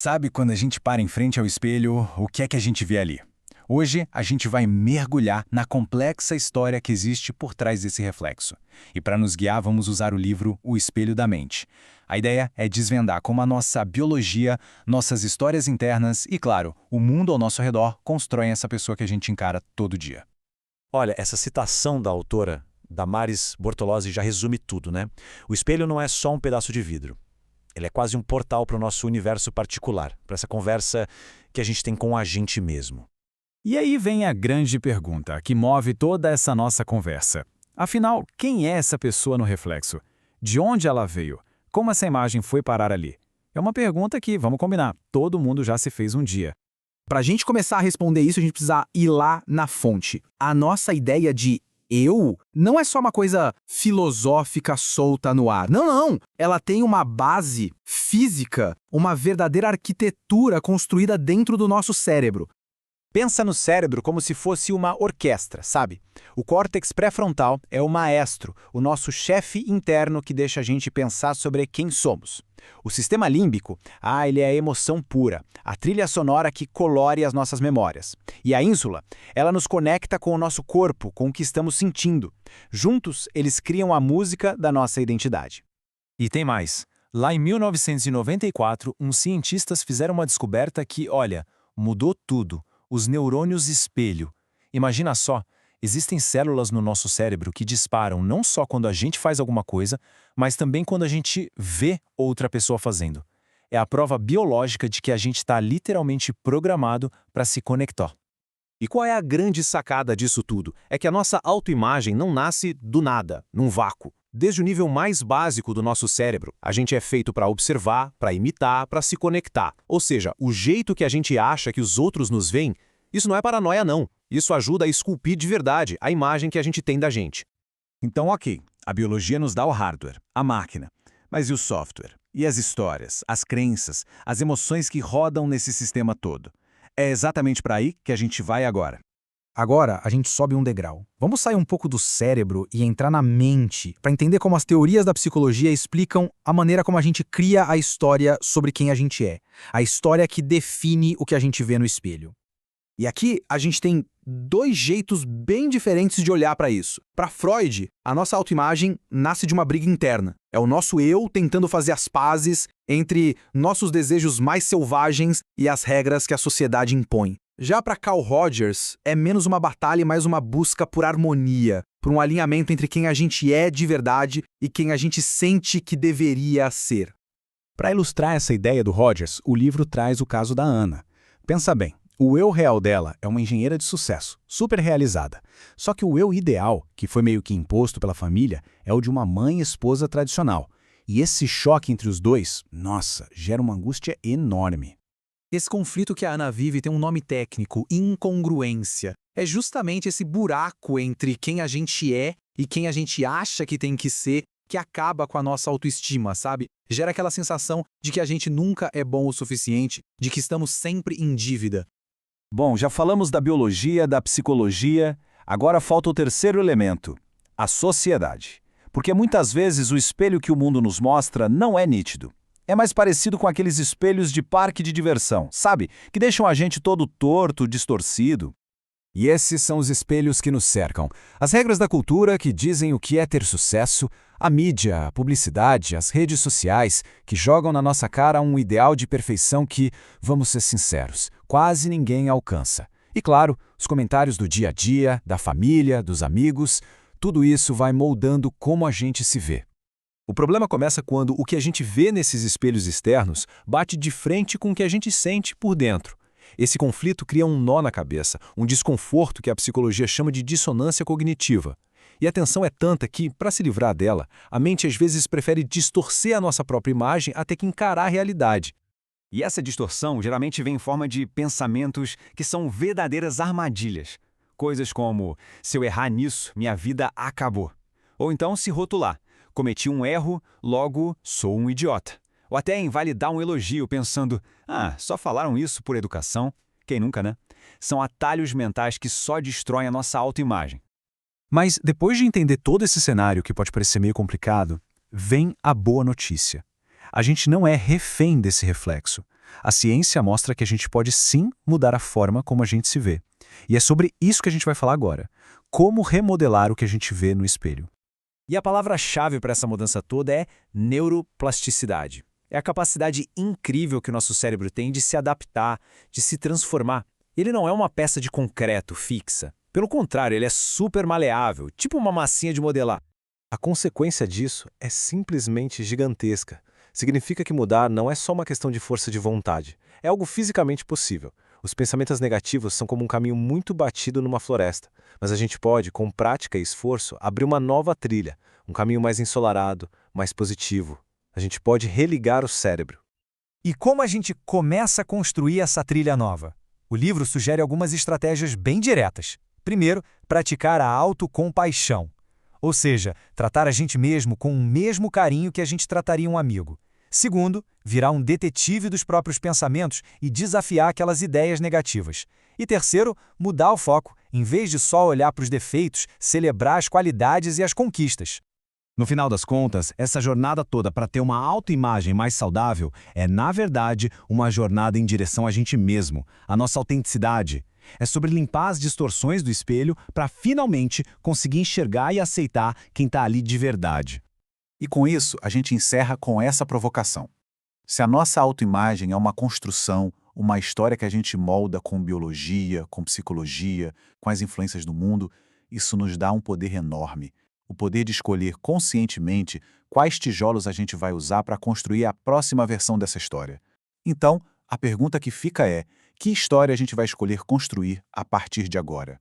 Sabe quando a gente para em frente ao espelho, o que é que a gente vê ali? Hoje, a gente vai mergulhar na complexa história que existe por trás desse reflexo. E para nos guiar, vamos usar o livro O Espelho da Mente. A ideia é desvendar como a nossa biologia, nossas histórias internas e, claro, o mundo ao nosso redor constroem essa pessoa que a gente encara todo dia. Olha, essa citação da autora, Damaris Bortolozzi, já resume tudo, né? O espelho não é só um pedaço de vidro. Ele é quase um portal para o nosso universo particular, para essa conversa que a gente tem com a gente mesmo. E aí vem a grande pergunta que move toda essa nossa conversa. Afinal, quem é essa pessoa no reflexo? De onde ela veio? Como essa imagem foi parar ali? É uma pergunta que, vamos combinar, todo mundo já se fez um dia. Para a gente começar a responder isso, a gente precisa ir lá na fonte. A nossa ideia de eu não é só uma coisa filosófica solta no ar. Não, não. Ela tem uma base física, uma verdadeira arquitetura construída dentro do nosso cérebro. Pensa no cérebro como se fosse uma orquestra, sabe? O córtex pré-frontal é o maestro, o nosso chefe interno que deixa a gente pensar sobre quem somos. O sistema límbico, ele é a emoção pura, a trilha sonora que colore as nossas memórias. E a ínsula, ela nos conecta com o nosso corpo, com o que estamos sentindo. Juntos, eles criam a música da nossa identidade. E tem mais. Lá em 1994, uns cientistas fizeram uma descoberta que, olha, mudou tudo. Os neurônios espelho. Imagina só, existem células no nosso cérebro que disparam não só quando a gente faz alguma coisa, mas também quando a gente vê outra pessoa fazendo. É a prova biológica de que a gente está literalmente programado para se conectar. E qual é a grande sacada disso tudo? É que a nossa autoimagem não nasce do nada, num vácuo. Desde o nível mais básico do nosso cérebro, a gente é feito para observar, para imitar, para se conectar. Ou seja, o jeito que a gente acha que os outros nos veem, isso não é paranoia não. Isso ajuda a esculpir de verdade a imagem que a gente tem da gente. Então, ok, a biologia nos dá o hardware, a máquina. Mas e o software? E as histórias, as crenças, as emoções que rodam nesse sistema todo? É exatamente para aí que a gente vai agora. Agora, a gente sobe um degrau. Vamos sair um pouco do cérebro e entrar na mente, para entender como as teorias da psicologia explicam a maneira como a gente cria a história sobre quem a gente é. A história que define o que a gente vê no espelho. E aqui a gente tem dois jeitos bem diferentes de olhar para isso. Para Freud, a nossa autoimagem nasce de uma briga interna. É o nosso eu tentando fazer as pazes entre nossos desejos mais selvagens e as regras que a sociedade impõe. Já para Carl Rogers, é menos uma batalha e mais uma busca por harmonia, por um alinhamento entre quem a gente é de verdade e quem a gente sente que deveria ser. Para ilustrar essa ideia do Rogers, o livro traz o caso da Ana. Pensa bem, o eu real dela é uma engenheira de sucesso, super realizada. Só que o eu ideal, que foi meio que imposto pela família, é o de uma mãe e esposa tradicional. E esse choque entre os dois, nossa, gera uma angústia enorme. Esse conflito que a Ana vive tem um nome técnico, incongruência. É justamente esse buraco entre quem a gente é e quem a gente acha que tem que ser que acaba com a nossa autoestima, sabe? Gera aquela sensação de que a gente nunca é bom o suficiente, de que estamos sempre em dívida. Bom, já falamos da biologia, da psicologia, agora falta o terceiro elemento, a sociedade. Porque muitas vezes o espelho que o mundo nos mostra não é nítido. É mais parecido com aqueles espelhos de parque de diversão, sabe? Que deixam a gente todo torto, distorcido. E esses são os espelhos que nos cercam. As regras da cultura que dizem o que é ter sucesso, a mídia, a publicidade, as redes sociais, que jogam na nossa cara um ideal de perfeição que, vamos ser sinceros, quase ninguém alcança. E claro, os comentários do dia a dia, da família, dos amigos, tudo isso vai moldando como a gente se vê. O problema começa quando o que a gente vê nesses espelhos externos bate de frente com o que a gente sente por dentro. Esse conflito cria um nó na cabeça, um desconforto que a psicologia chama de dissonância cognitiva. E a tensão é tanta que, para se livrar dela, a mente às vezes prefere distorcer a nossa própria imagem até que encarar a realidade. E essa distorção geralmente vem em forma de pensamentos que são verdadeiras armadilhas. Coisas como, se eu errar nisso, minha vida acabou. Ou então se rotular. Cometi um erro, logo sou um idiota. Ou até invalidar um elogio pensando, só falaram isso por educação. Quem nunca, né? São atalhos mentais que só destroem a nossa autoimagem. Mas depois de entender todo esse cenário que pode parecer meio complicado, vem a boa notícia. A gente não é refém desse reflexo. A ciência mostra que a gente pode sim mudar a forma como a gente se vê. E é sobre isso que a gente vai falar agora. Como remodelar o que a gente vê no espelho. E a palavra-chave para essa mudança toda é neuroplasticidade. É a capacidade incrível que o nosso cérebro tem de se adaptar, de se transformar. Ele não é uma peça de concreto fixa. Pelo contrário, ele é super maleável, tipo uma massinha de modelar. A consequência disso é simplesmente gigantesca. Significa que mudar não é só uma questão de força de vontade, é algo fisicamente possível. Os pensamentos negativos são como um caminho muito batido numa floresta, mas a gente pode, com prática e esforço, abrir uma nova trilha, um caminho mais ensolarado, mais positivo. A gente pode religar o cérebro. E como a gente começa a construir essa trilha nova? O livro sugere algumas estratégias bem diretas. Primeiro, praticar a autocompaixão. Ou seja, tratar a gente mesmo com o mesmo carinho que a gente trataria um amigo. Segundo, virar um detetive dos próprios pensamentos e desafiar aquelas ideias negativas. E terceiro, mudar o foco. Em vez de só olhar para os defeitos, celebrar as qualidades e as conquistas. No final das contas, essa jornada toda para ter uma autoimagem mais saudável é, na verdade, uma jornada em direção a gente mesmo, a nossa autenticidade. É sobre limpar as distorções do espelho para finalmente conseguir enxergar e aceitar quem está ali de verdade. E com isso, a gente encerra com essa provocação. Se a nossa autoimagem é uma construção, uma história que a gente molda com biologia, com psicologia, com as influências do mundo, isso nos dá um poder enorme. O poder de escolher conscientemente quais tijolos a gente vai usar para construir a próxima versão dessa história. Então, a pergunta que fica é: que história a gente vai escolher construir a partir de agora?